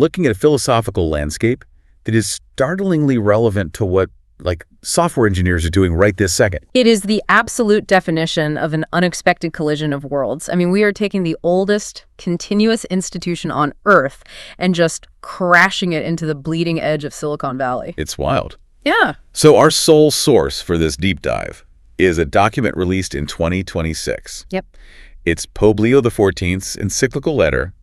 looking at a philosophical landscape that is startlingly relevant to what, software engineers are doing right this second. It is the absolute definition of an unexpected collision of worlds. I mean, we are taking the oldest continuous institution on Earth and just crashing it into the bleeding edge of Silicon Valley. It's wild. Yeah. So our sole source for this deep dive is a document released in 2026. Yep. It's Pope Leo XIV's encyclical letter,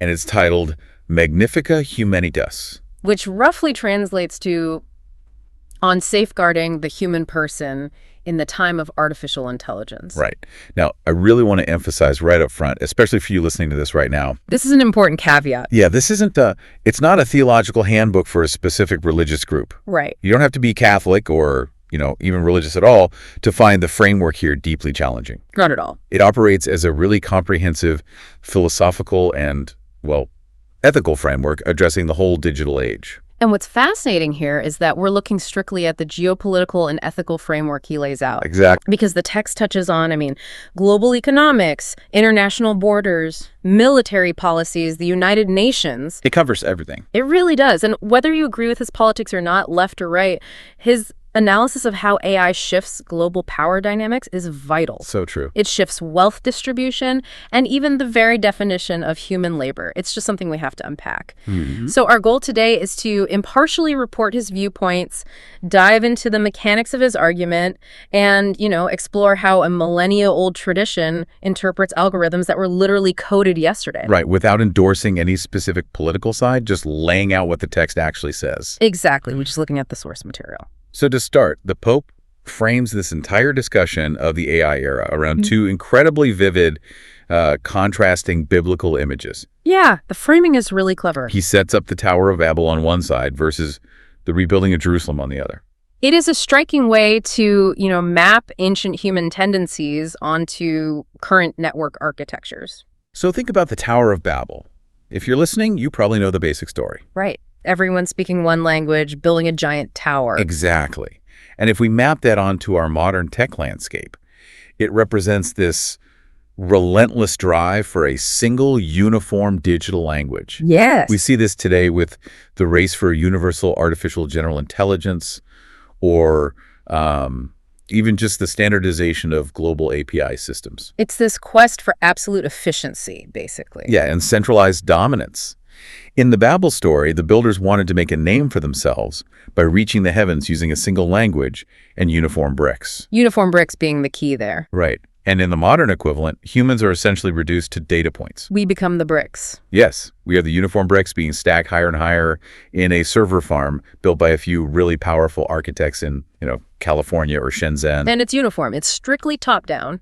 and it's titled Magnifica Humanitas, which roughly translates to on safeguarding the human person in the time of artificial intelligence. Right. Now, I really want to emphasize right up front, especially for you listening to this right now. This is an important caveat. Yeah, this isn't it's not a theological handbook for a specific religious group. Right. You don't have to be Catholic or, even religious at all to find the framework here deeply challenging. Not at all. It operates as a really comprehensive philosophical and, ethical framework addressing the whole digital age. And what's fascinating here is that we're looking strictly at the geopolitical and ethical framework he lays out. Exactly. Because the text touches on, global economics, international borders, military policies, the United Nations. It covers everything. It really does. And whether you agree with his politics or not, left or right, his analysis of how AI shifts global power dynamics is vital. So true. It shifts wealth distribution and even the very definition of human labor. It's just something we have to unpack. Mm-hmm. So our goal today is to impartially report his viewpoints, dive into the mechanics of his argument, and, explore how a millennia-old tradition interprets algorithms that were literally coded yesterday. Right, without endorsing any specific political side, just laying out what the text actually says. Exactly. We're just looking at the source material. So to start, the Pope frames this entire discussion of the AI era around two incredibly vivid, contrasting biblical images. Yeah, the framing is really clever. He sets up the Tower of Babel on one side versus the rebuilding of Jerusalem on the other. It is a striking way to, map ancient human tendencies onto current network architectures. So think about the Tower of Babel. If you're listening, you probably know the basic story. Right. Everyone speaking one language, building a giant tower. Exactly. And if we map that onto our modern tech landscape, it represents this relentless drive for a single uniform digital language. Yes. We see this today with the race for universal artificial general intelligence, or even just the standardization of global API systems. It's this quest for absolute efficiency, basically. Yeah, and centralized dominance. In the Babel story, the builders wanted to make a name for themselves by reaching the heavens using a single language and uniform bricks. Uniform bricks being the key there. Right. And in the modern equivalent, humans are essentially reduced to data points. We become the bricks. Yes, we are the uniform bricks being stacked higher and higher in a server farm built by a few really powerful architects in, California or Shenzhen. And it's uniform. It's strictly top-down.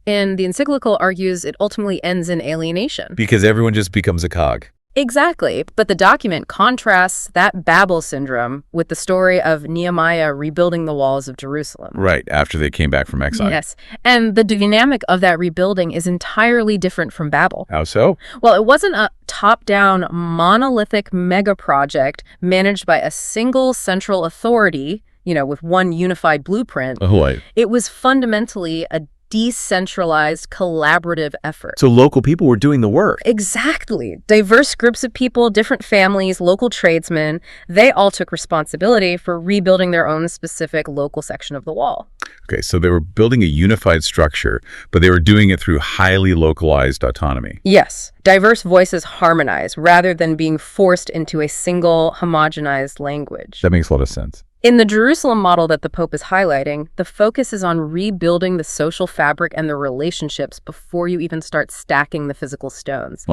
And the encyclical argues it ultimately ends in alienation. Because everyone just becomes a cog. Exactly. But the document contrasts that Babel syndrome with the story of Nehemiah rebuilding the walls of Jerusalem. Right, after they came back from exile. Yes. And the dynamic of that rebuilding is entirely different from Babel. How so? Well, it wasn't a top-down monolithic mega project managed by a single central authority, with one unified blueprint. Oh, right. It was fundamentally a decentralized, collaborative effort. So local people were doing the work. Exactly. Diverse groups of people, different families, local tradesmen, they all took responsibility for rebuilding their own specific local section of the wall. Okay, so they were building a unified structure, but they were doing it through highly localized autonomy. Yes. Diverse voices harmonize rather than being forced into a single homogenized language. That makes a lot of sense. In the Jerusalem model that the Pope is highlighting, the focus is on rebuilding the social fabric and the relationships before you even start stacking the physical stones.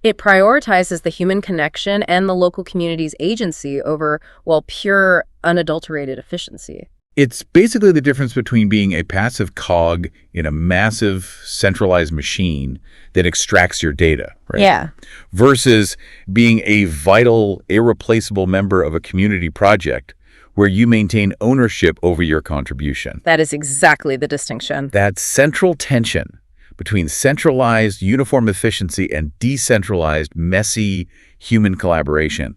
It prioritizes the human connection and the local community's agency over, pure, unadulterated efficiency. It's basically the difference between being a passive cog in a massive centralized machine that extracts your data, right? Yeah. Versus being a vital, irreplaceable member of a community project where you maintain ownership over your contribution. That is exactly the distinction. That central tension between centralized, uniform efficiency and decentralized, messy human collaboration,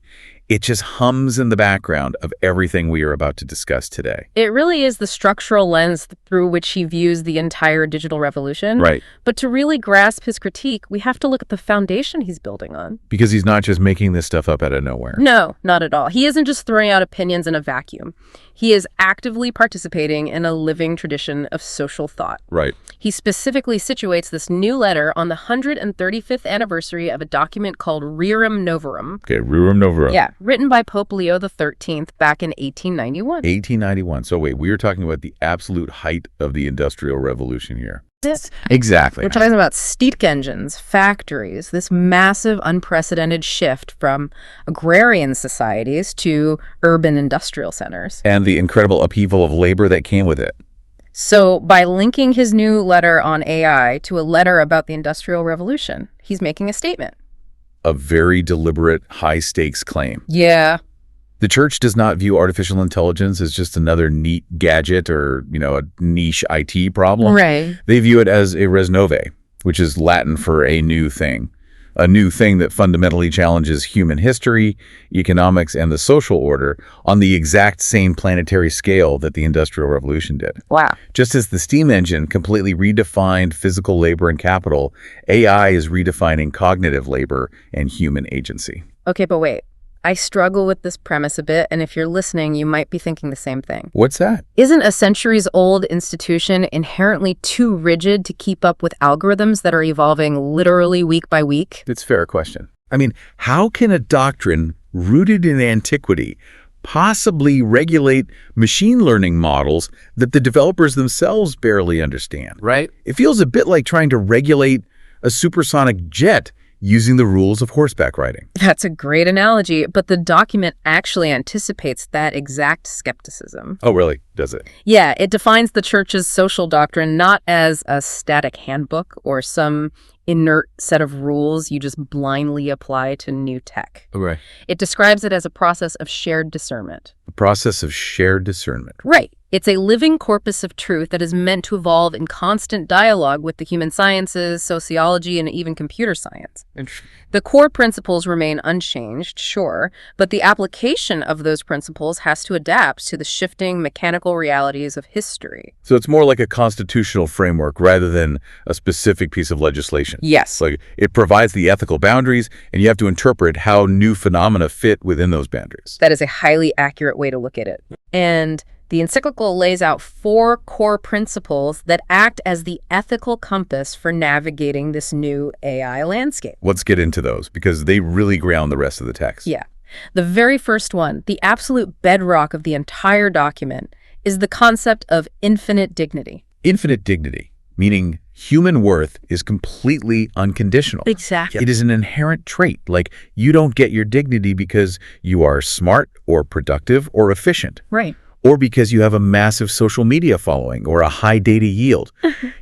It just hums in the background of everything we are about to discuss today. It really is the structural lens through which he views the entire digital revolution. Right. But to really grasp his critique, we have to look at the foundation he's building on. Because he's not just making this stuff up out of nowhere. No, not at all. He isn't just throwing out opinions in a vacuum. He is actively participating in a living tradition of social thought. Right. He specifically situates this new letter on the 135th anniversary of a document called Rerum Novarum. Okay, Rerum Novarum. Yeah, written by Pope Leo XIII back in 1891. 1891. So wait, we were talking about the absolute height of the Industrial Revolution here. This. Exactly. We're talking about steam engines, factories, this massive, unprecedented shift from agrarian societies to urban industrial centers. And the incredible upheaval of labor that came with it. So by linking his new letter on AI to a letter about the Industrial Revolution, he's making a statement. A very deliberate, high-stakes claim. Yeah. The church does not view artificial intelligence as just another neat gadget or, a niche IT problem. Right. They view it as a res novae, which is Latin for a new thing that fundamentally challenges human history, economics, and the social order on the exact same planetary scale that the Industrial Revolution did. Wow. Just as the steam engine completely redefined physical labor and capital, AI is redefining cognitive labor and human agency. Okay, but wait. I struggle with this premise a bit, and if you're listening, you might be thinking the same thing. What's that? Isn't a centuries-old institution inherently too rigid to keep up with algorithms that are evolving literally week by week? It's a fair question. I mean, how can a doctrine rooted in antiquity possibly regulate machine learning models that the developers themselves barely understand? Right. It feels a bit like trying to regulate a supersonic jet using the rules of horseback riding. That's a great analogy, but the document actually anticipates that exact skepticism. Oh, really? Does it? Yeah, it defines the church's social doctrine not as a static handbook or some inert set of rules you just blindly apply to new tech. Right. It describes it as a process of shared discernment. A process of shared discernment. Right. It's a living corpus of truth that is meant to evolve in constant dialogue with the human sciences, sociology, and even computer science. The core principles remain unchanged, sure, but the application of those principles has to adapt to the shifting mechanical realities of history. So it's more like a constitutional framework rather than a specific piece of legislation. Yes. Like it provides the ethical boundaries, and you have to interpret how new phenomena fit within those boundaries. That is a highly accurate way to look at it. And the encyclical lays out 4 core principles that act as the ethical compass for navigating this new AI landscape. Let's get into those because they really ground the rest of the text. Yeah. The very first one, the absolute bedrock of the entire document, is the concept of infinite dignity. Infinite dignity, meaning human worth is completely unconditional. Exactly. It is an inherent trait. Like you don't get your dignity because you are smart or productive or efficient. Right. Or because you have a massive social media following or a high data yield.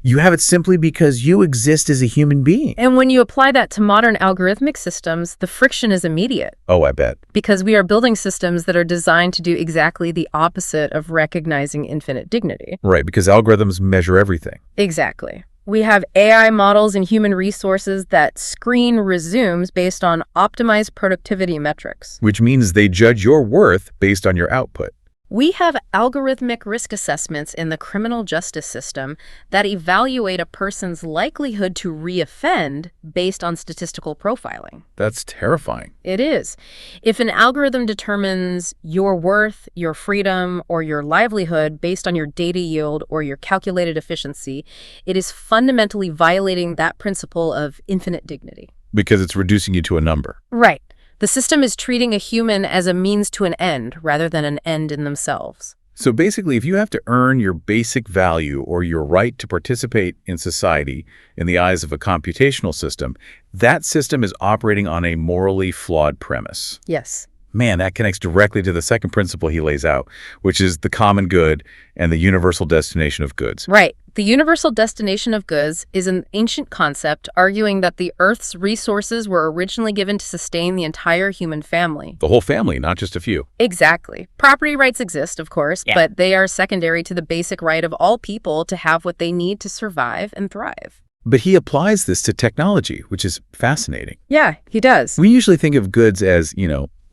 You have it simply because you exist as a human being. And when you apply that to modern algorithmic systems, the friction is immediate. Oh, I bet. Because we are building systems that are designed to do exactly the opposite of recognizing infinite dignity. Right, because algorithms measure everything. Exactly. We have AI models and human resources that screen resumes based on optimized productivity metrics. Which means they judge your worth based on your output. We have algorithmic risk assessments in the criminal justice system that evaluate a person's likelihood to reoffend based on statistical profiling. That's terrifying. It is. If an algorithm determines your worth, your freedom, or your livelihood based on your data yield or your calculated efficiency, it is fundamentally violating that principle of infinite dignity. Because it's reducing you to a number. Right. The system is treating a human as a means to an end rather than an end in themselves. So basically, if you have to earn your basic value or your right to participate in society in the eyes of a computational system, that system is operating on a morally flawed premise. Yes. Man, that connects directly to the second principle he lays out, which is the common good and the universal destination of goods. Right. The universal destination of goods is an ancient concept arguing that the Earth's resources were originally given to sustain the entire human family. The whole family, not just a few. Exactly. Property rights exist, of course, but they are secondary to the basic right of all people to have what they need to survive and thrive. But he applies this to technology, which is fascinating. Yeah, he does. We usually think of goods as,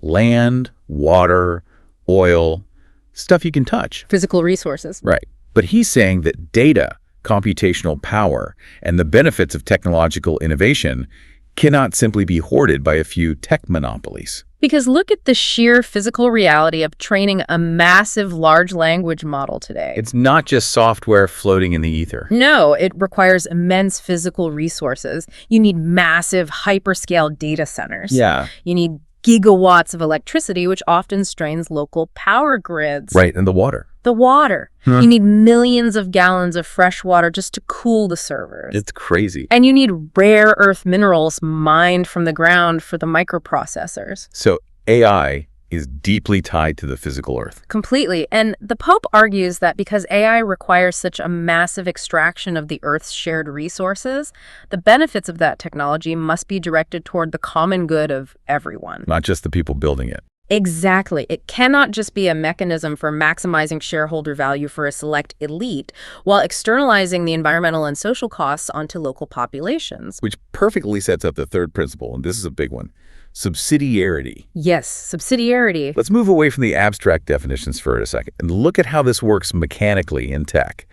land, water, oil, stuff you can touch. Physical resources. Right. But he's saying that data, computational power, and the benefits of technological innovation cannot simply be hoarded by a few tech monopolies. Because look at the sheer physical reality of training a massive large language model today. It's not just software floating in the ether. No, it requires immense physical resources. You need massive hyperscale data centers. Yeah. You need gigawatts of electricity, which often strains local power grids. Right, and the water. The water. You need millions of gallons of fresh water just to cool the servers. It's crazy. And you need rare earth minerals mined from the ground for the microprocessors. So AI is deeply tied to the physical earth. Completely. And the Pope argues that because AI requires such a massive extraction of the Earth's shared resources, the benefits of that technology must be directed toward the common good of everyone. Not just the people building it. Exactly. It cannot just be a mechanism for maximizing shareholder value for a select elite while externalizing the environmental and social costs onto local populations. Which perfectly sets up the third principle, and this is a big one. Subsidiarity. Yes, subsidiarity. Let's move away from the abstract definitions for a second and look at how this works mechanically in tech.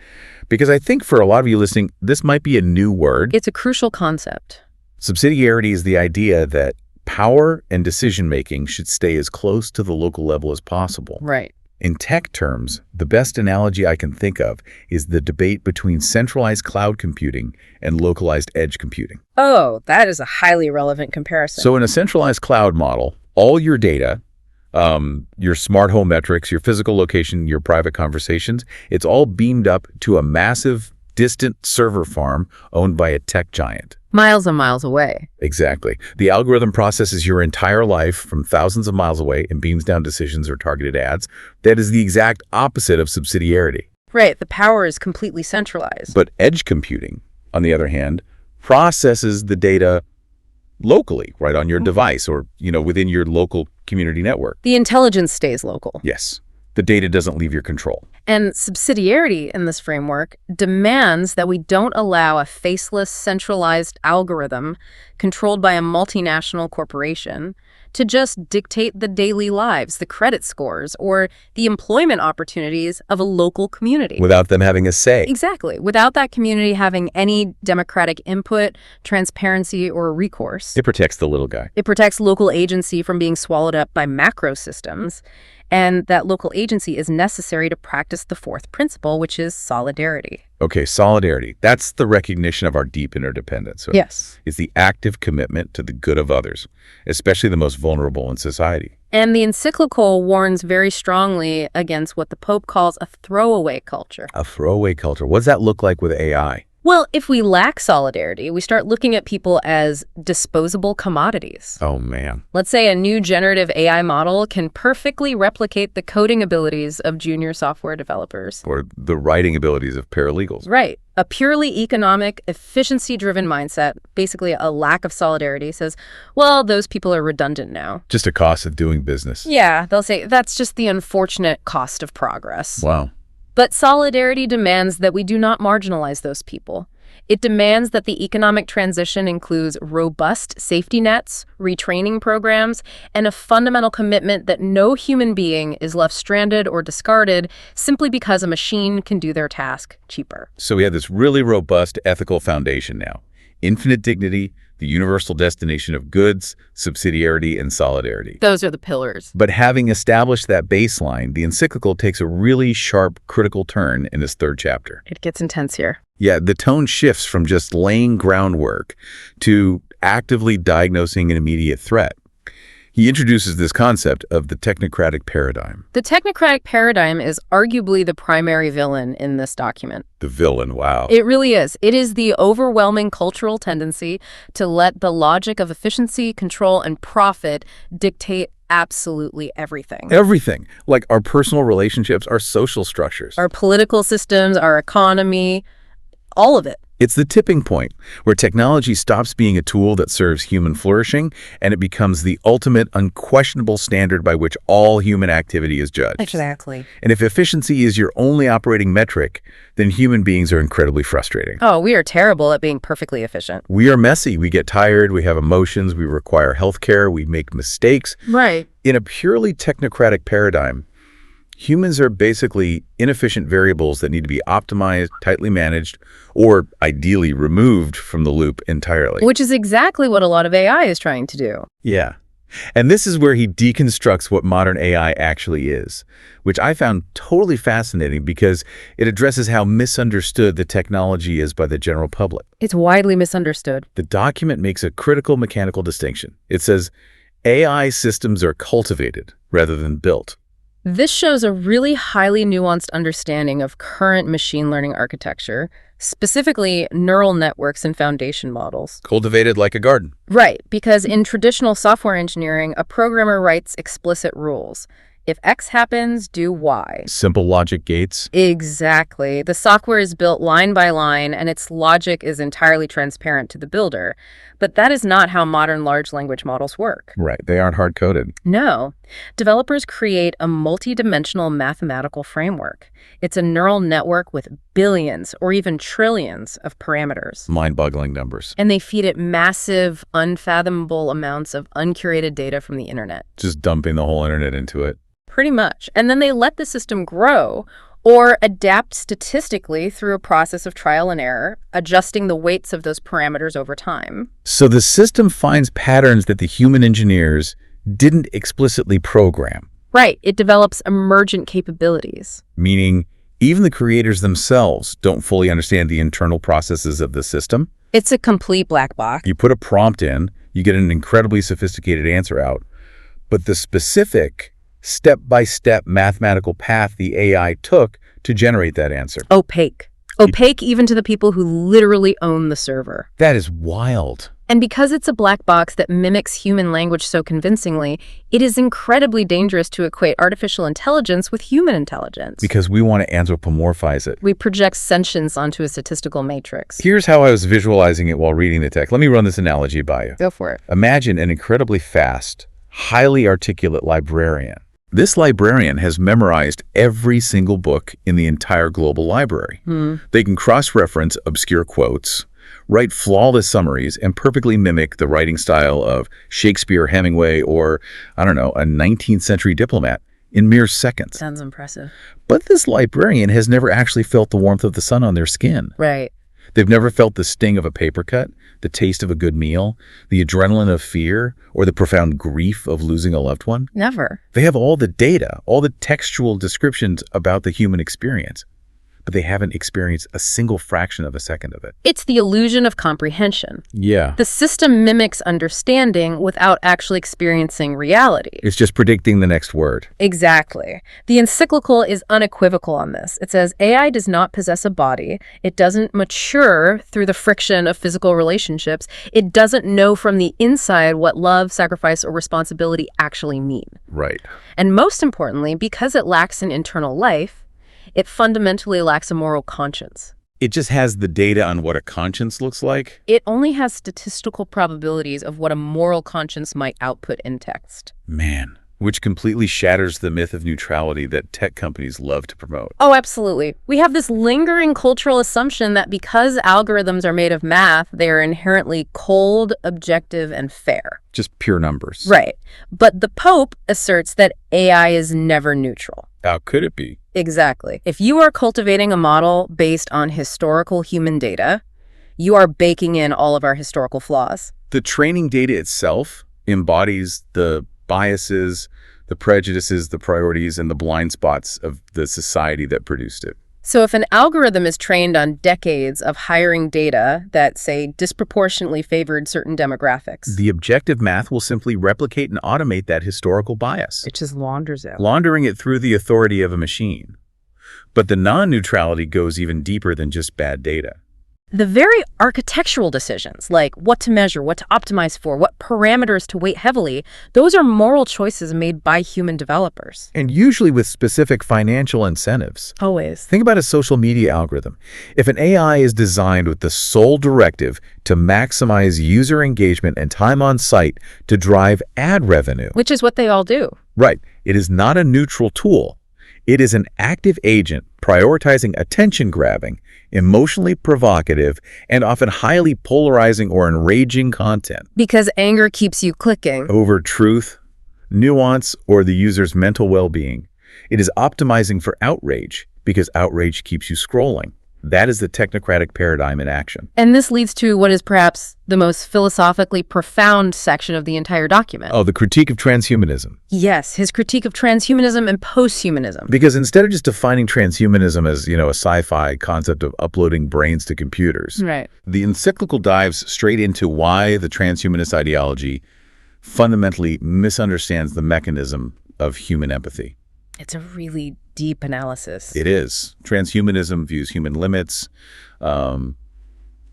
Because I think for a lot of you listening, this might be a new word. It's a crucial concept. Subsidiarity is the idea that power and decision-making should stay as close to the local level as possible. Right. In tech terms, the best analogy I can think of is the debate between centralized cloud computing and localized edge computing. Oh, that is a highly relevant comparison. So in a centralized cloud model, all your data, your smart home metrics, your physical location, your private conversations, it's all beamed up to a massive, distant server farm owned by a tech giant. Miles and miles away. Exactly. The algorithm processes your entire life from thousands of miles away and beams down decisions or targeted ads. That is the exact opposite of subsidiarity. Right. The power is completely centralized. But edge computing, on the other hand, processes the data locally, right on your device or, within your local community network. The intelligence stays local. Yes. The data doesn't leave your control. And subsidiarity in this framework demands that we don't allow a faceless, centralized algorithm controlled by a multinational corporation to just dictate the daily lives, the credit scores, or the employment opportunities of a local community. Without them having a say. Exactly. Without that community having any democratic input, transparency, or recourse. It protects the little guy. It protects local agency from being swallowed up by macro systems. And that local agency is necessary to practice the fourth principle, which is solidarity. Okay, solidarity. That's the recognition of our deep interdependence. So Yes. It's the active commitment to the good of others, especially the most vulnerable in society. And the encyclical warns very strongly against what the Pope calls a throwaway culture. A throwaway culture. What does that look like with AI? Well, if we lack solidarity, we start looking at people as disposable commodities. Oh, man. Let's say a new generative AI model can perfectly replicate the coding abilities of junior software developers. Or the writing abilities of paralegals. Right. A purely economic, efficiency-driven mindset, basically a lack of solidarity, says, well, those people are redundant now. Just a cost of doing business. Yeah, they'll say that's just the unfortunate cost of progress. Wow. But solidarity demands that we do not marginalize those people. It demands that the economic transition includes robust safety nets, retraining programs, and a fundamental commitment that no human being is left stranded or discarded simply because a machine can do their task cheaper. So we have this really robust ethical foundation now. Infinite dignity, the universal destination of goods, subsidiarity, and solidarity. Those are the pillars. But having established that baseline, the encyclical takes a really sharp, critical turn in this third chapter. It gets intense here. Yeah, the tone shifts from just laying groundwork to actively diagnosing an immediate threat. He introduces this concept of the technocratic paradigm. The technocratic paradigm is arguably the primary villain in this document. The villain, wow. It really is. It is the overwhelming cultural tendency to let the logic of efficiency, control, and profit dictate absolutely everything. Everything. Like our personal relationships, our social structures. Our political systems, our economy, all of it. It's the tipping point where technology stops being a tool that serves human flourishing and it becomes the ultimate, unquestionable standard by which all human activity is judged. Exactly. And if efficiency is your only operating metric, then human beings are incredibly frustrating. Oh, we are terrible at being perfectly efficient. We are messy. We get tired. We have emotions. We require healthcare. We make mistakes. Right. In a purely technocratic paradigm, humans are basically inefficient variables that need to be optimized, tightly managed, or ideally removed from the loop entirely. Which is exactly what a lot of AI is trying to do. Yeah. And this is where he deconstructs what modern AI actually is, which I found totally fascinating because it addresses how misunderstood the technology is by the general public. It's widely misunderstood. The document makes a critical mechanical distinction. It says AI systems are cultivated rather than built. This shows a really highly nuanced understanding of current machine learning architecture, specifically neural networks and foundation models. Cultivated like a garden. Right, because in traditional software engineering, a programmer writes explicit rules. If X happens, do Y. Simple logic gates. Exactly. The software is built line by line, and its logic is entirely transparent to the builder. But that is not how modern large language models work. Right. They aren't hard-coded. No. Developers create a multidimensional mathematical framework. It's a neural network with billions or even trillions of parameters. Mind-boggling numbers. And they feed it massive, unfathomable amounts of uncurated data from the internet. Just dumping the whole internet into it. Pretty much. And then they let the system grow or adapt statistically through a process of trial and error, adjusting the weights of those parameters over time. So the system finds patterns that the human engineers didn't explicitly program. Right. It develops emergent capabilities. Meaning, even the creators themselves don't fully understand the internal processes of the system. It's a complete black box. You put a prompt in, you get an incredibly sophisticated answer out, but the specific step-by-step mathematical path the AI took to generate that answer. Opaque. Opaque even to the people who literally own the server. That is wild. And because it's a black box that mimics human language so convincingly, it is incredibly dangerous to equate artificial intelligence with human intelligence. Because we want to anthropomorphize it. We project sentience onto a statistical matrix. Here's how I was visualizing it while reading the text. Let me run this analogy by you. Go for it. Imagine an incredibly fast, highly articulate librarian. This librarian has memorized every single book in the entire global library. They can cross-reference obscure quotes, write flawless summaries, and perfectly mimic the writing style of Shakespeare, Hemingway, or, I don't know, a 19th century diplomat in mere seconds. Sounds impressive. But this librarian has never actually felt the warmth of the sun on their skin. Right. They've never felt the sting of a paper cut, the taste of a good meal, the adrenaline of fear, or the profound grief of losing a loved one. Never. They have all the data, all the textual descriptions about the human experience, but they haven't experienced a single fraction of a second of it. It's the illusion of comprehension. Yeah. The system mimics understanding without actually experiencing reality. It's just predicting the next word. Exactly. The encyclical is unequivocal on this. It says AI does not possess a body. It doesn't mature through the friction of physical relationships. It doesn't know from the inside what love, sacrifice, or responsibility actually mean. Right. And most importantly, because it lacks an internal life, it fundamentally lacks a moral conscience. It just has the data on what a conscience looks like. It only has statistical probabilities of what a moral conscience might output in text. Man, which completely shatters the myth of neutrality that tech companies love to promote. Oh, absolutely. We have this lingering cultural assumption that because algorithms are made of math, they are inherently cold, objective, and fair. Just pure numbers. Right. But the Pope asserts that AI is never neutral. How could it be? Exactly. If you are cultivating a model based on historical human data, you are baking in all of our historical flaws. The training data itself embodies the biases, the prejudices, the priorities, and the blind spots of the society that produced it. So if an algorithm is trained on decades of hiring data that, say, disproportionately favored certain demographics, The objective math will simply replicate and automate that historical bias, it just launders it. laundering it through the authority of a machine. But the non-neutrality goes even deeper than just bad data. The very architectural decisions, like what to measure, what to optimize for, what parameters to weight heavily, those are moral choices made by human developers. And usually with specific financial incentives. Always. Think about a social media algorithm. If an AI is designed with the sole directive to maximize user engagement and time on site to drive ad revenue. Which is what they all do. Right. It is not a neutral tool. It is an active agent prioritizing attention-grabbing, emotionally provocative, and often highly polarizing or enraging content. Because anger keeps you clicking. Over truth, nuance, or the user's mental well-being. It is optimizing for outrage because outrage keeps you scrolling. That is the technocratic paradigm in action. And this leads to what is perhaps the most philosophically profound section of the entire document. Oh, the Critique of Transhumanism. Yes, his critique of transhumanism and posthumanism. Because instead of just defining transhumanism as, a sci-fi concept of uploading brains to computers, Right. The encyclical dives straight into why the transhumanist ideology fundamentally misunderstands the mechanism of human empathy. It's a really deep analysis. It is. Transhumanism views human limits,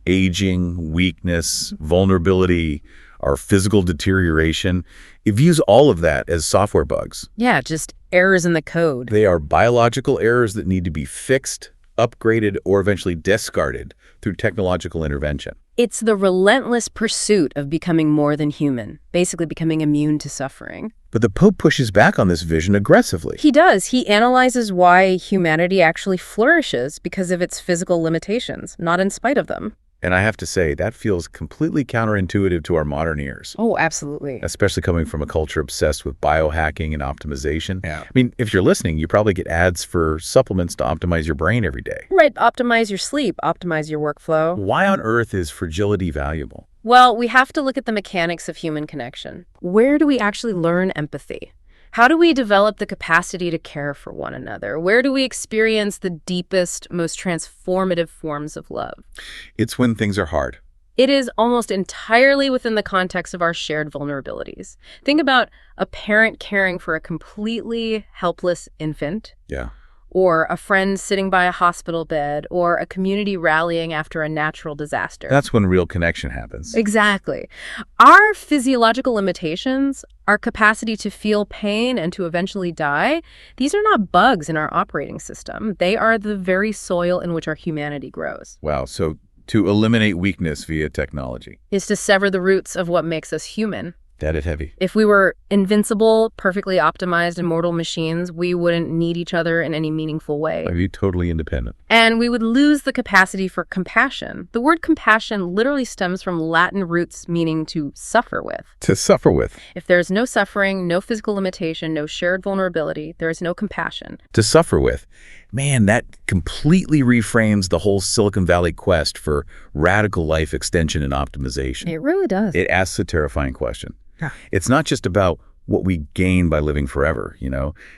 aging, weakness, vulnerability, our physical deterioration. It views all of that as software bugs. Yeah, just errors in the code. They are biological errors that need to be fixed, upgraded, or eventually discarded through technological intervention. It's the relentless pursuit of becoming more than human, basically becoming immune to suffering. But the Pope pushes back on this vision aggressively. He does. He analyzes why humanity actually flourishes because of its physical limitations, not in spite of them. And I have to say, that feels completely counterintuitive to our modern ears. Oh, absolutely. Especially coming from a culture obsessed with biohacking and optimization. Yeah. I mean, if you're listening, you probably get ads for supplements to optimize your brain every day. Right, optimize your sleep, optimize your workflow. Why on earth is fragility valuable? Well, we have to look at the mechanics of human connection. Where do we actually learn empathy? How do we develop the capacity to care for one another? Where do we experience the deepest, most transformative forms of love? It's when things are hard. It is almost entirely within the context of our shared vulnerabilities. Think about a parent caring for a completely helpless infant. Yeah. Or a friend sitting by a hospital bed, or a community rallying after a natural disaster. That's when real connection happens. Exactly. Our physiological limitations, our capacity to feel pain and to eventually die, these are not bugs in our operating system. They are the very soil in which our humanity grows. Wow. So to eliminate weakness via technology. Is to sever the roots of what makes us human. That is heavy. If we were invincible, perfectly optimized, immortal machines, we wouldn't need each other in any meaningful way. I'd be totally independent. And we would lose the capacity for compassion. The word compassion literally stems from Latin roots meaning to suffer with. To suffer with. If there's no suffering, no physical limitation, no shared vulnerability, there is no compassion. To suffer with. Man, that completely reframes the whole Silicon Valley quest for radical life extension and optimization. It really does. It asks a terrifying question. Yeah. It's not just about what we gain by living forever,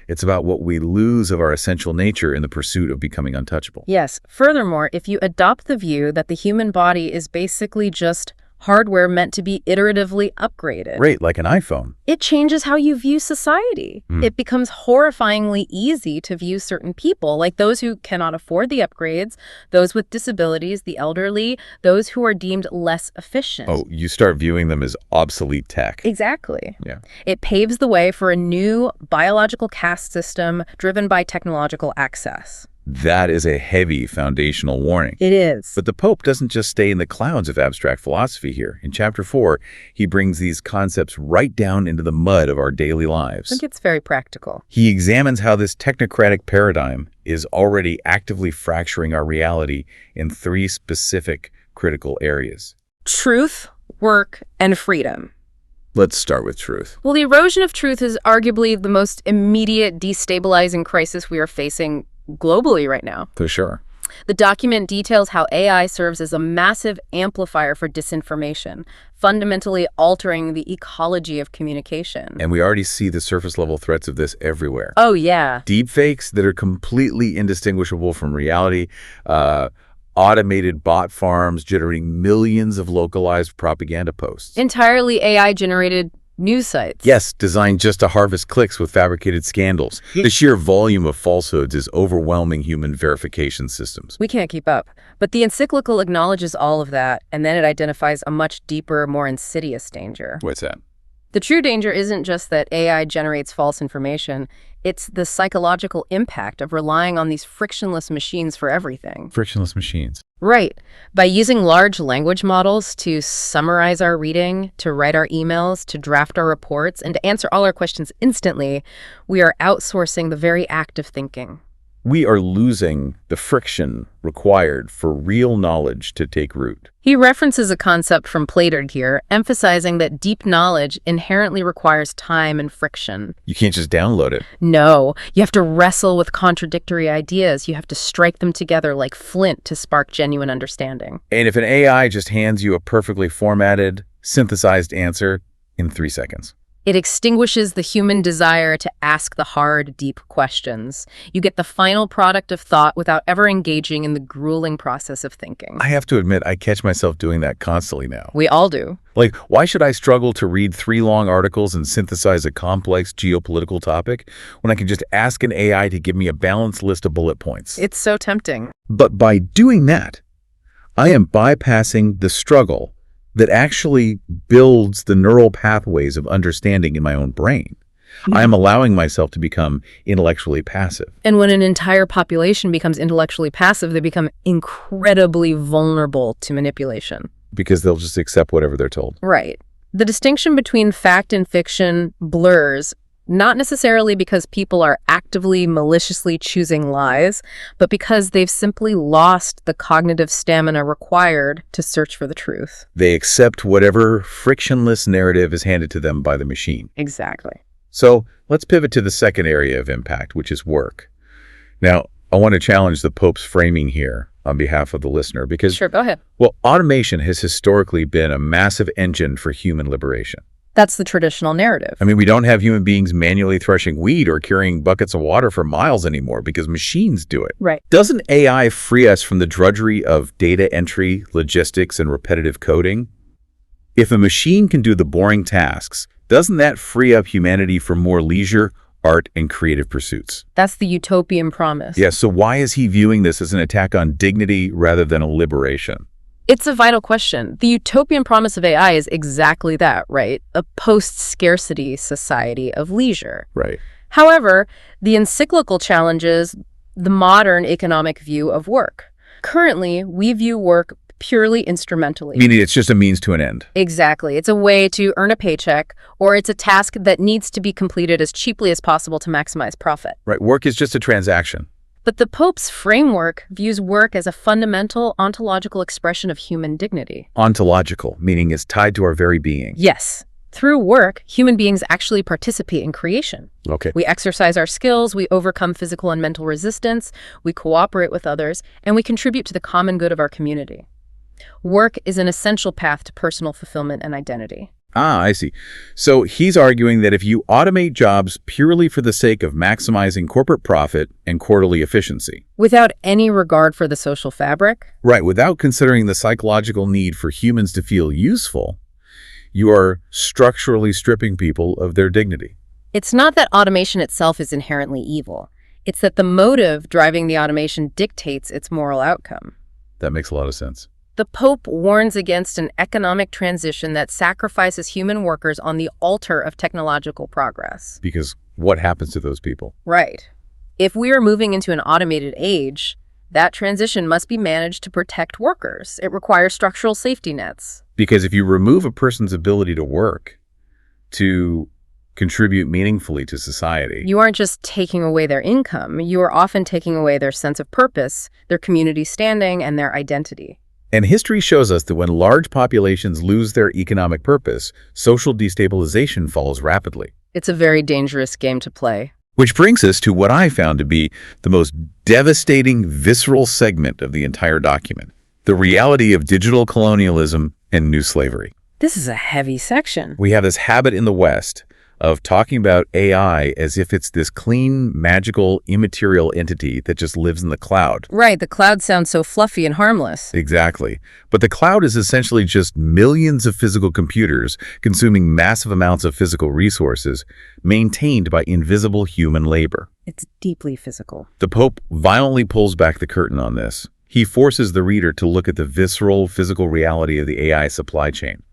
It's about what we lose of our essential nature in the pursuit of becoming untouchable. Yes. Furthermore, if you adopt the view that the human body is basically just hardware meant to be iteratively upgraded. Right, like an iPhone. It changes how you view society. It becomes horrifyingly easy to view certain people, like those who cannot afford the upgrades, those with disabilities, the elderly, those who are deemed less efficient. Oh, you start viewing them as obsolete tech. Exactly. Yeah. It paves the way for a new biological caste system driven by technological access. That is a heavy foundational warning. It is. But the Pope doesn't just stay in the clouds of abstract philosophy here. In Chapter 4, he brings these concepts right down into the mud of our daily lives. I think it's very practical. He examines how this technocratic paradigm is already actively fracturing our reality in 3 specific critical areas. Truth, work, and freedom. Let's start with truth. Well, the erosion of truth is arguably the most immediate destabilizing crisis we are facing globally right now. For sure. The document details how AI serves as a massive amplifier for disinformation, fundamentally altering the ecology of communication. And we already see the surface level threats of this everywhere. Oh, yeah. Deepfakes that are completely indistinguishable from reality, automated bot farms generating millions of localized propaganda posts. Entirely AI-generated News sites. Yes, designed just to harvest clicks with fabricated scandals. The sheer volume of falsehoods is overwhelming human verification systems. We can't keep up. But the encyclical acknowledges all of that, and then it identifies a much deeper, more insidious danger. What's that? The true danger isn't just that AI generates false information, it's the psychological impact of relying on these frictionless machines for everything. Frictionless machines. Right. By using large language models to summarize our reading, to write our emails, to draft our reports, and to answer all our questions instantly, we are outsourcing the very act of thinking. We are losing the friction required for real knowledge to take root. He references a concept from Plato here, emphasizing that deep knowledge inherently requires time and friction. You can't just download it. No, you have to wrestle with contradictory ideas. You have to strike them together like flint to spark genuine understanding. And if an AI just hands you a perfectly formatted, synthesized answer in 3 seconds. It extinguishes the human desire to ask the hard, deep questions. You get the final product of thought without ever engaging in the grueling process of thinking. I have to admit, I catch myself doing that constantly now. We all do. Like, why should I struggle to read 3 long articles and synthesize a complex geopolitical topic when I can just ask an AI to give me a balanced list of bullet points? It's so tempting. But by doing that, I am bypassing the struggle that actually builds the neural pathways of understanding in my own brain. I am allowing myself to become intellectually passive. And when an entire population becomes intellectually passive, they become incredibly vulnerable to manipulation. Because they'll just accept whatever they're told. Right. The distinction between fact and fiction blurs, not necessarily because people are actively, maliciously choosing lies, but because they've simply lost the cognitive stamina required to search for the truth. They accept whatever frictionless narrative is handed to them by the machine. Exactly. So let's pivot to the second area of impact, which is work. Now, I want to challenge the Pope's framing here on behalf of the listener because, Sure, go ahead. Well, automation has historically been a massive engine for human liberation. That's the traditional narrative. I mean, we don't have human beings manually threshing wheat or carrying buckets of water for miles anymore because machines do it. Right. Doesn't AI free us from the drudgery of data entry, logistics, and repetitive coding? If a machine can do the boring tasks, doesn't that free up humanity for more leisure, art, and creative pursuits? That's the utopian promise. Yeah, so why is he viewing this as an attack on dignity rather than a liberation? It's a vital question. The utopian promise of AI is exactly that, right? A post-scarcity society of leisure. Right. However, the encyclical challenges the modern economic view of work. Currently, we view work purely instrumentally. Meaning it's just a means to an end. Exactly. It's a way to earn a paycheck, or it's a task that needs to be completed as cheaply as possible to maximize profit. Right. Work is just a transaction. But the Pope's framework views work as a fundamental ontological expression of human dignity. Ontological, meaning it's tied to our very being. Yes. Through work, human beings actually participate in creation. Okay. We exercise our skills, we overcome physical and mental resistance, we cooperate with others, and we contribute to the common good of our community. Work is an essential path to personal fulfillment and identity. Ah, I see. So he's arguing that if you automate jobs purely for the sake of maximizing corporate profit and quarterly efficiency. Without any regard for the social fabric? Right, without considering the psychological need for humans to feel useful, you are structurally stripping people of their dignity. It's not that automation itself is inherently evil. It's that the motive driving the automation dictates its moral outcome. That makes a lot of sense. The Pope warns against an economic transition that sacrifices human workers on the altar of technological progress. Because what happens to those people? Right. If we are moving into an automated age, that transition must be managed to protect workers. It requires structural safety nets. Because if you remove a person's ability to work, to contribute meaningfully to society. You aren't just taking away their income. You are often taking away their sense of purpose, their community standing, and their identity. And history shows us that when large populations lose their economic purpose, social destabilization follows rapidly. It's a very dangerous game to play. Which brings us to what I found to be the most devastating, visceral segment of the entire document. The reality of digital colonialism and new slavery. This is a heavy section. We have this habit in the West of talking about AI as if it's this clean, magical, immaterial entity that just lives in the cloud. Right, the cloud sounds so fluffy and harmless. Exactly. But the cloud is essentially just millions of physical computers consuming massive amounts of physical resources maintained by invisible human labor. It's deeply physical. The Pope violently pulls back the curtain on this. He forces the reader to look at the visceral, physical reality of the AI supply chain.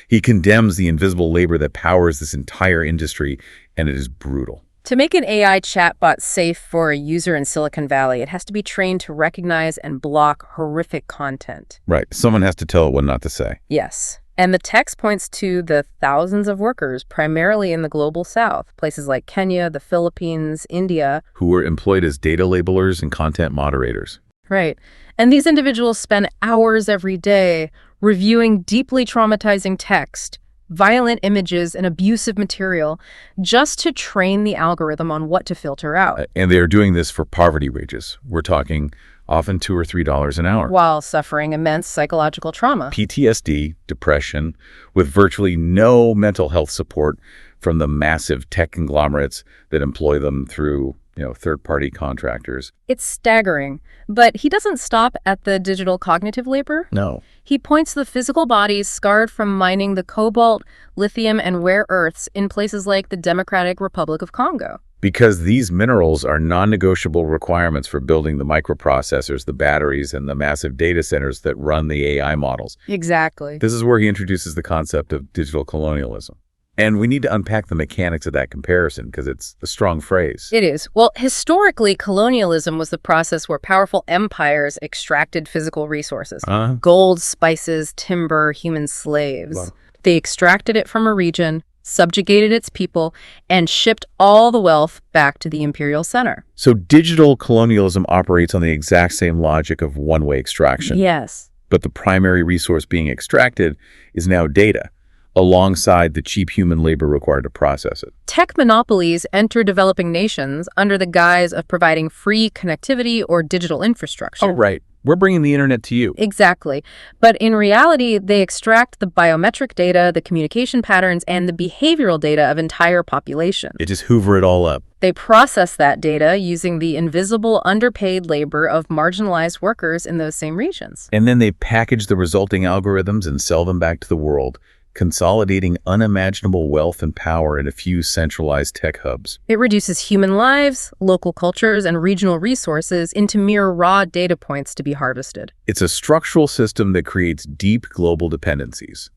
He condemns the invisible labor that powers this entire industry, and it is brutal. To make an AI chatbot safe for a user in Silicon Valley, it has to be trained to recognize and block horrific content. Right. Someone has to tell it what not to say. Yes. And the text points to the thousands of workers, primarily in the global south, places like Kenya, the Philippines, India, who were employed as data labelers and content moderators. Right. And these individuals spend hours every day reviewing deeply traumatizing text, violent images, and abusive material just to train the algorithm on what to filter out. And they are doing this for poverty wages. We're talking often $2 or $3 an hour. While suffering immense psychological trauma. PTSD, depression, with virtually no mental health support from the massive tech conglomerates that employ them through third-party contractors. It's staggering, but he doesn't stop at the digital cognitive labor. No. He points to the physical bodies scarred from mining the cobalt, lithium, and rare earths in places like the Democratic Republic of Congo. Because these minerals are non-negotiable requirements for building the microprocessors, the batteries, and the massive data centers that run the AI models. Exactly. This is where he introduces the concept of digital colonialism. And we need to unpack the mechanics of that comparison because it's a strong phrase. It is. Well, historically, colonialism was the process where powerful empires extracted physical resources. Gold, spices, timber, human slaves. Wow. They extracted it from a region, subjugated its people, and shipped all the wealth back to the imperial center. So digital colonialism operates on the exact same logic of one-way extraction. Yes. But the primary resource being extracted is now data, alongside the cheap human labor required to process it. Tech monopolies enter developing nations under the guise of providing free connectivity or digital infrastructure. Oh, right. We're bringing the internet to you. Exactly. But in reality, they extract the biometric data, the communication patterns, and the behavioral data of entire populations. They just hoover it all up. They process that data using the invisible, underpaid labor of marginalized workers in those same regions. And then they package the resulting algorithms and sell them back to the world, consolidating unimaginable wealth and power in a few centralized tech hubs. It reduces human lives, local cultures, and regional resources into mere raw data points to be harvested. It's a structural system that creates deep global dependencies.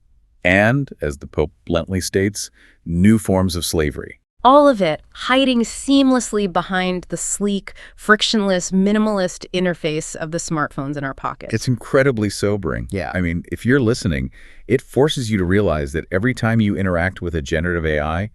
And, as the Pope bluntly states, new forms of slavery. All of it hiding seamlessly behind the sleek, frictionless, minimalist interface of the smartphones in our pockets. It's incredibly sobering. Yeah. I mean, if you're listening, it forces you to realize that every time you interact with a generative AI,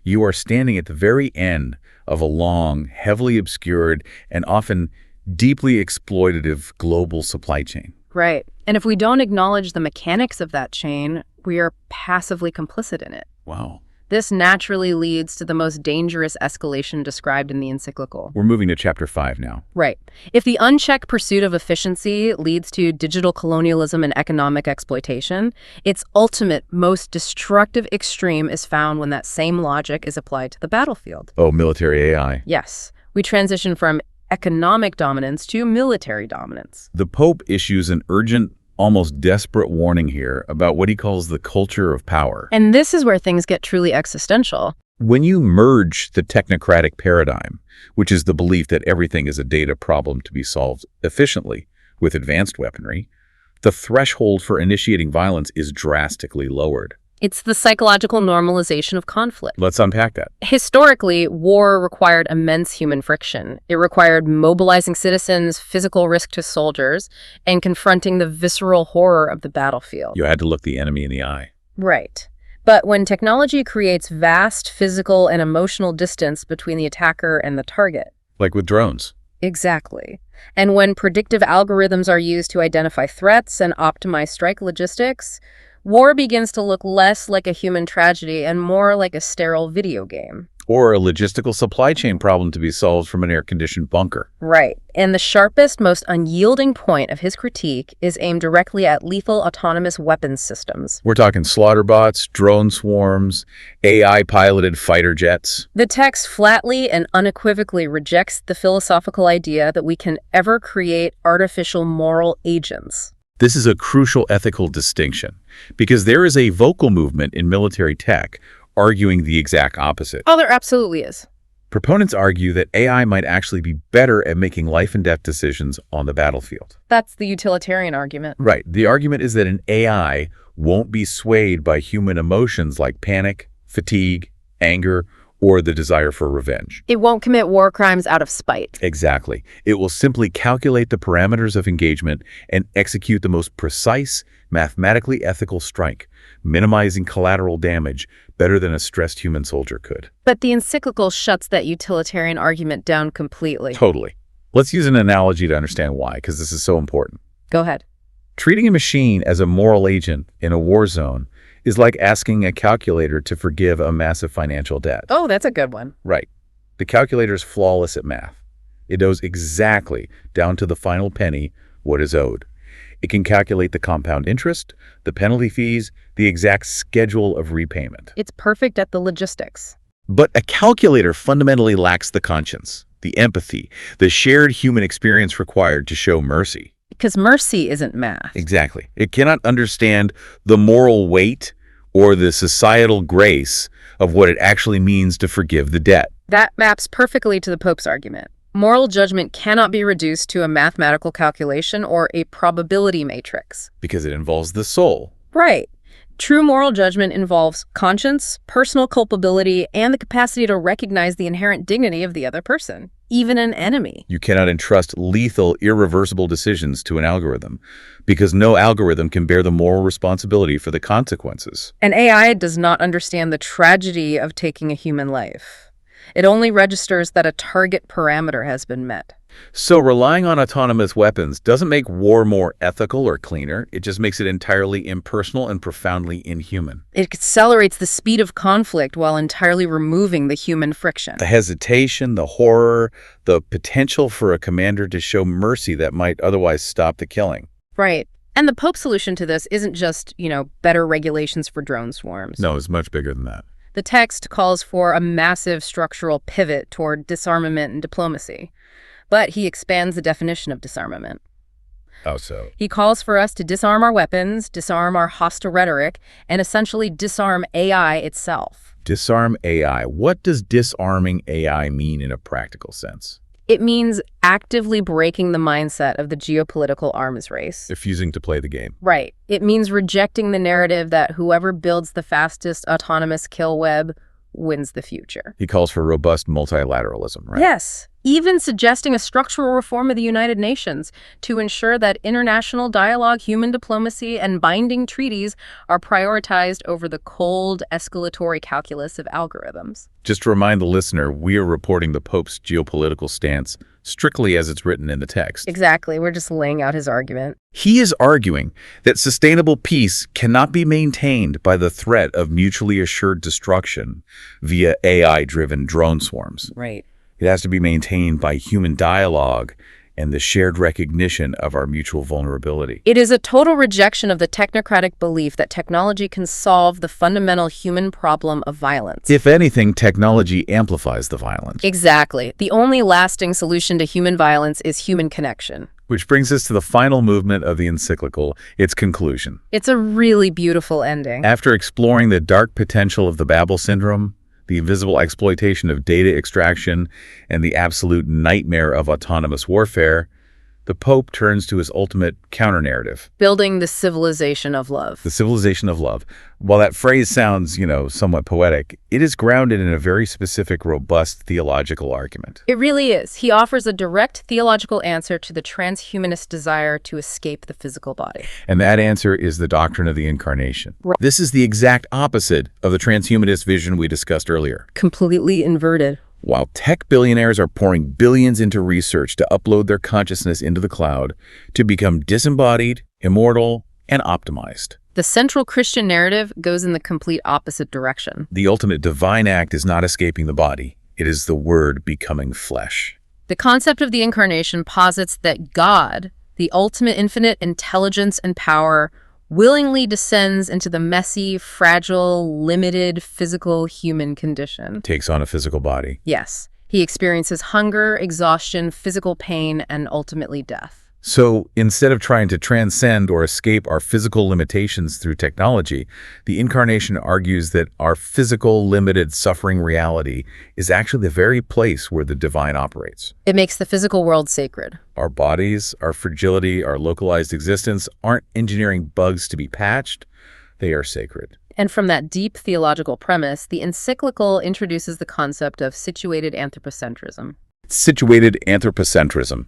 you are standing at the very end of a long, heavily obscured, and often deeply exploitative global supply chain. Right. And if we don't acknowledge the mechanics of that chain, we are passively complicit in it. Wow. This naturally leads to the most dangerous escalation described in the encyclical. We're moving to chapter 5 now. Right. If the unchecked pursuit of efficiency leads to digital colonialism and economic exploitation, its ultimate, most destructive extreme is found when that same logic is applied to the battlefield. Oh, military AI. Yes. We transition from economic dominance to military dominance. The Pope issues an urgent, almost desperate warning here about what he calls the culture of power. And this is where things get truly existential. When you merge the technocratic paradigm, which is the belief that everything is a data problem to be solved efficiently with advanced weaponry, the threshold for initiating violence is drastically lowered. It's the psychological normalization of conflict. Let's unpack that. Historically, war required immense human friction. It required mobilizing citizens, physical risk to soldiers, and confronting the visceral horror of the battlefield. You had to look the enemy in the eye. Right. But when technology creates vast physical and emotional distance between the attacker and the target. Like with drones. Exactly. And when predictive algorithms are used to identify threats and optimize strike logistics, war begins to look less like a human tragedy and more like a sterile video game. or a logistical supply chain problem to be solved from an air-conditioned bunker. Right. And the sharpest, most unyielding point of his critique is aimed directly at lethal autonomous weapons systems. We're talking slaughter bots, drone swarms, AI-piloted fighter jets. The text flatly and unequivocally rejects the philosophical idea that we can ever create artificial moral agents. This is a crucial ethical distinction, because there is a vocal movement in military tech arguing the exact opposite. Oh, there absolutely is. Proponents argue that AI might actually be better at making life and death decisions on the battlefield. That's the utilitarian argument. Right. The argument is that an AI won't be swayed by human emotions like panic, fatigue, anger, or the desire for revenge. It won't commit war crimes out of spite. Exactly. It will simply calculate the parameters of engagement and execute the most precise, mathematically ethical strike, minimizing collateral damage better than a stressed human soldier could. But the encyclical shuts that utilitarian argument down completely. Totally. Let's use an analogy to understand why, because this is so important. Go ahead. Treating a machine as a moral agent in a war zone is like asking a calculator to forgive a massive financial debt. Oh, that's a good one. Right. The calculator is flawless at math. It knows exactly, down to the final penny, what is owed. It can calculate the compound interest, the penalty fees, the exact schedule of repayment. It's perfect at the logistics. But a calculator fundamentally lacks the conscience, the empathy, the shared human experience required to show mercy. Because mercy isn't math. Exactly. It cannot understand the moral weight or the societal grace of what it actually means to forgive the debt. That maps perfectly to the Pope's argument. Moral judgment cannot be reduced to a mathematical calculation or a probability matrix. Because it involves the soul. Right. True moral judgment involves conscience, personal culpability, and the capacity to recognize the inherent dignity of the other person, even an enemy. You cannot entrust lethal, irreversible decisions to an algorithm, because no algorithm can bear the moral responsibility for the consequences. An AI does not understand the tragedy of taking a human life. It only registers that a target parameter has been met. So relying on autonomous weapons doesn't make war more ethical or cleaner. It just makes it entirely impersonal and profoundly inhuman. It accelerates the speed of conflict while entirely removing the human friction. The hesitation, the horror, the potential for a commander to show mercy that might otherwise stop the killing. Right. And the Pope's solution to this isn't just, better regulations for drone swarms. No, it's much bigger than that. The text calls for a massive structural pivot toward disarmament and diplomacy. But he expands the definition of disarmament. How so? He calls for us to disarm our weapons, disarm our hostile rhetoric, and essentially disarm AI itself. Disarm AI. What does disarming AI mean in a practical sense? It means actively breaking the mindset of the geopolitical arms race. Refusing to play the game. Right. It means rejecting the narrative that whoever builds the fastest autonomous kill web wins the future. He calls for robust multilateralism, right? Yes. Even suggesting a structural reform of the United Nations to ensure that international dialogue, human diplomacy, and binding treaties are prioritized over the cold, escalatory calculus of algorithms. Just to remind the listener, we are reporting the Pope's geopolitical stance strictly as it's written in the text. Exactly. We're just laying out his argument. He is arguing that sustainable peace cannot be maintained by the threat of mutually assured destruction via AI-driven drone swarms. Right. It has to be maintained by human dialogue and the shared recognition of our mutual vulnerability. It is a total rejection of the technocratic belief that technology can solve the fundamental human problem of violence. If anything, technology amplifies the violence. Exactly. The only lasting solution to human violence is human connection. Which brings us to the final movement of the encyclical, its conclusion. It's a really beautiful ending. After exploring the dark potential of the Babel syndrome, the invisible exploitation of data extraction, and the absolute nightmare of autonomous warfare, the Pope turns to his ultimate counter-narrative. Building the civilization of love. The civilization of love. While that phrase sounds, somewhat poetic, it is grounded in a very specific, robust theological argument. It really is. He offers a direct theological answer to the transhumanist desire to escape the physical body. And that answer is the doctrine of the incarnation. Right. This is the exact opposite of the transhumanist vision we discussed earlier. Completely inverted. While tech billionaires are pouring billions into research to upload their consciousness into the cloud, to become disembodied, immortal, and optimized. The central Christian narrative goes in the complete opposite direction. The ultimate divine act is not escaping the body. It is the Word becoming flesh. The concept of the incarnation posits that God, the ultimate infinite intelligence and power, willingly descends into the messy, fragile, limited, physical human condition. Takes on a physical body. Yes. He experiences hunger, exhaustion, physical pain, and ultimately death. So instead of trying to transcend or escape our physical limitations through technology, the incarnation argues that our physical, limited, suffering reality is actually the very place where the divine operates. It makes the physical world sacred. Our bodies, our fragility, our localized existence aren't engineering bugs to be patched. They are sacred. And from that deep theological premise, the encyclical introduces the concept of situated anthropocentrism. Situated anthropocentrism.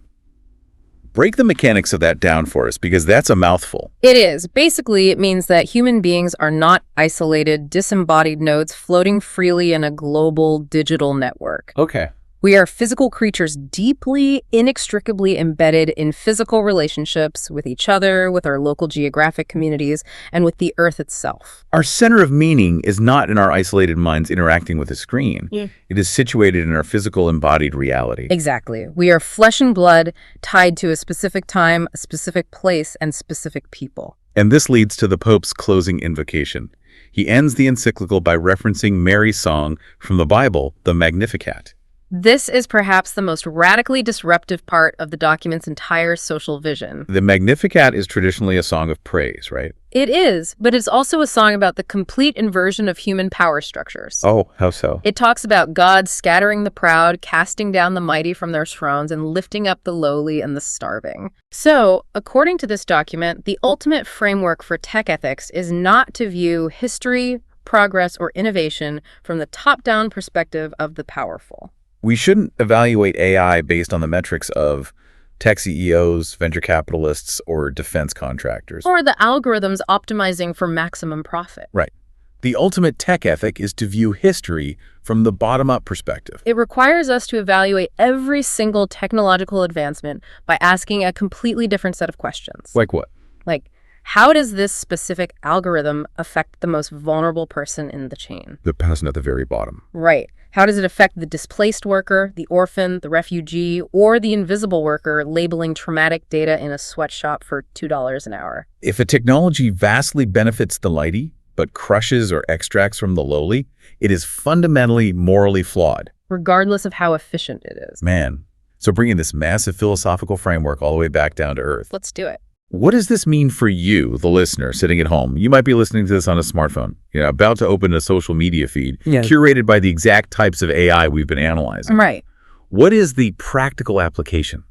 Break the mechanics of that down for us, because that's a mouthful. It is. Basically, it means that human beings are not isolated, disembodied nodes floating freely in a global digital network. Okay. We are physical creatures deeply, inextricably embedded in physical relationships with each other, with our local geographic communities, and with the Earth itself. Our center of meaning is not in our isolated minds interacting with a screen. It is situated in our physical embodied reality. Exactly. We are flesh and blood tied to a specific time, a specific place, and specific people. And this leads to the Pope's closing invocation. He ends the encyclical by referencing Mary's song from the Bible, the Magnificat. This is perhaps the most radically disruptive part of the document's entire social vision. The Magnificat is traditionally a song of praise, right? It is, but it's also a song about the complete inversion of human power structures. Oh, how so? It talks about God scattering the proud, casting down the mighty from their thrones, and lifting up the lowly and the starving. So, according to this document, the ultimate framework for tech ethics is not to view history, progress, or innovation from the top-down perspective of the powerful. We shouldn't evaluate AI based on the metrics of tech CEOs, venture capitalists, or defense contractors. Or the algorithms optimizing for maximum profit. Right. The ultimate tech ethic is to view history from the bottom-up perspective. It requires us to evaluate every single technological advancement by asking a completely different set of questions. Like what? Like, how does this specific algorithm affect the most vulnerable person in the chain? The person at the very bottom. Right. How does it affect the displaced worker, the orphan, the refugee, or the invisible worker labeling traumatic data in a sweatshop for $2 an hour? If a technology vastly benefits the mighty, but crushes or extracts from the lowly, it is fundamentally morally flawed. Regardless of how efficient it is. Man. So bringing this massive philosophical framework all the way back down to earth. Let's do it. What does this mean for you, the listener, sitting at home? You might be listening to this on a smartphone, about to open a social media feed, curated by the exact types of AI we've been analyzing. Right. What is the practical application?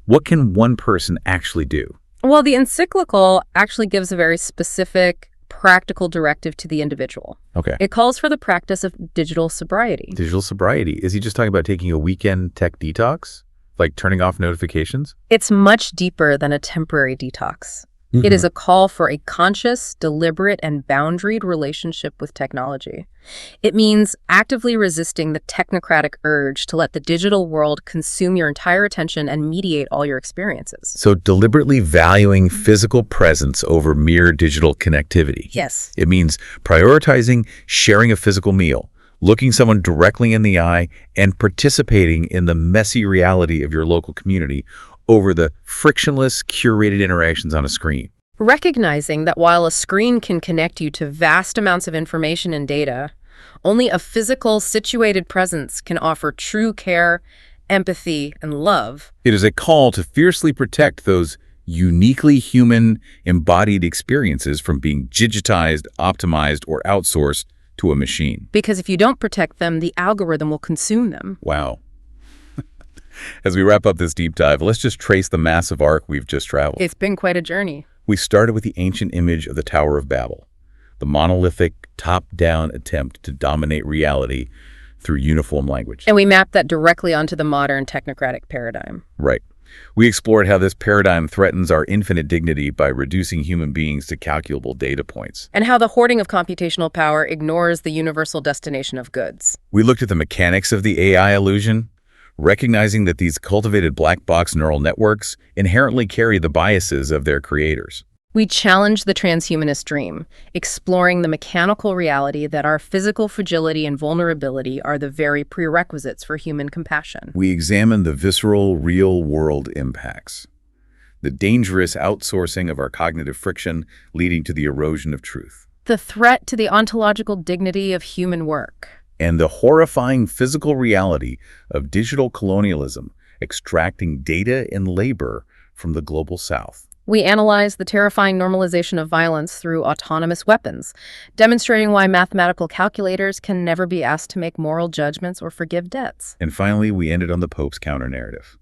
What can one person actually do? Well, the encyclical actually gives a very specific, practical directive to the individual. Okay. It calls for the practice of digital sobriety. Digital sobriety. Is he just talking about taking a weekend tech detox? Like turning off notifications? It's much deeper than a temporary detox. It is a call for a conscious, deliberate, and boundaried relationship with technology. It means actively resisting the technocratic urge to let the digital world consume your entire attention and mediate all your experiences. So deliberately valuing physical presence over mere digital connectivity. Yes. It means prioritizing sharing a physical meal, looking someone directly in the eye, and participating in the messy reality of your local community over the frictionless, curated interactions on a screen. Recognizing that while a screen can connect you to vast amounts of information and data, only a physical, situated presence can offer true care, empathy, and love. It is a call to fiercely protect those uniquely human, embodied experiences from being digitized, optimized, or outsourced to a machine. Because if you don't protect them, the algorithm will consume them. Wow. As we wrap up this deep dive, let's just trace the massive arc we've just traveled. It's been quite a journey. We started with the ancient image of the Tower of Babel, the monolithic, top-down attempt to dominate reality through uniform language. And we mapped that directly onto the modern technocratic paradigm. Right. We explored how this paradigm threatens our infinite dignity by reducing human beings to calculable data points. And how the hoarding of computational power ignores the universal destination of goods. We looked at the mechanics of the AI illusion, recognizing that these cultivated black box neural networks inherently carry the biases of their creators. We challenge the transhumanist dream, exploring the mechanical reality that our physical fragility and vulnerability are the very prerequisites for human compassion. We examine the visceral, real-world impacts, the dangerous outsourcing of our cognitive friction leading to the erosion of truth, The threat to the ontological dignity of human work. and the horrifying physical reality of digital colonialism extracting data and labor from the global south. We analyze the terrifying normalization of violence through autonomous weapons, demonstrating why mathematical calculators can never be asked to make moral judgments or forgive debts. And finally, we ended on the Pope's counter-narrative.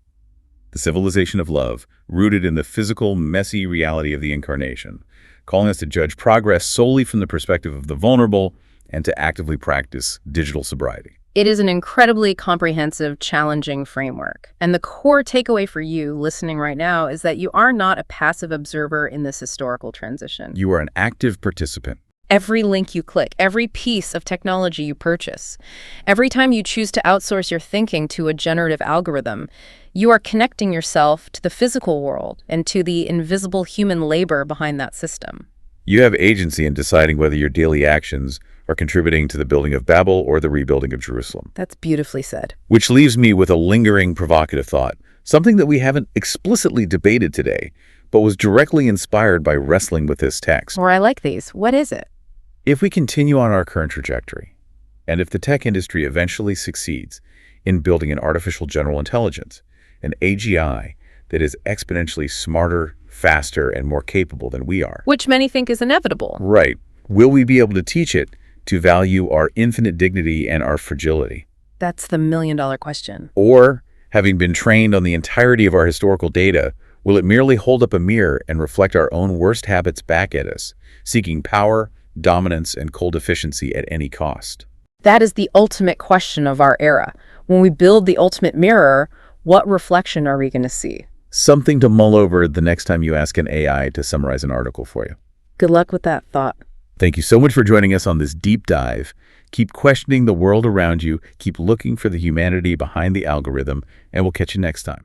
The civilization of love, rooted in the physical, messy reality of the Incarnation, calling us to judge progress solely from the perspective of the vulnerable and to actively practice digital sobriety. It is an incredibly comprehensive, challenging framework. And the core takeaway for you listening right now is that you are not a passive observer in this historical transition. You are an active participant. Every link you click, every piece of technology you purchase, every time you choose to outsource your thinking to a generative algorithm, you are connecting yourself to the physical world and to the invisible human labor behind that system. You have agency in deciding whether your daily actions are contributing to the building of Babel or the rebuilding of Jerusalem. That's beautifully said. Which leaves me with a lingering, provocative thought, something that we haven't explicitly debated today, but was directly inspired by wrestling with this text. Or I like these. What is it? If we continue on our current trajectory, and if the tech industry eventually succeeds in building an artificial general intelligence, an AGI that is exponentially smarter, faster, and more capable than we are. Which many think is inevitable. Right. Will we be able to teach it to value our infinite dignity and our fragility? That's the million-dollar question. Or, having been trained on the entirety of our historical data, will it merely hold up a mirror and reflect our own worst habits back at us, seeking power, dominance, and cold efficiency at any cost? That is the ultimate question of our era. When we build the ultimate mirror, what reflection are we going to see? Something to mull over the next time you ask an AI to summarize an article for you. Good luck with that thought. Thank you so much for joining us on this deep dive. Keep questioning the world around you, keep looking for the humanity behind the algorithm, and we'll catch you next time.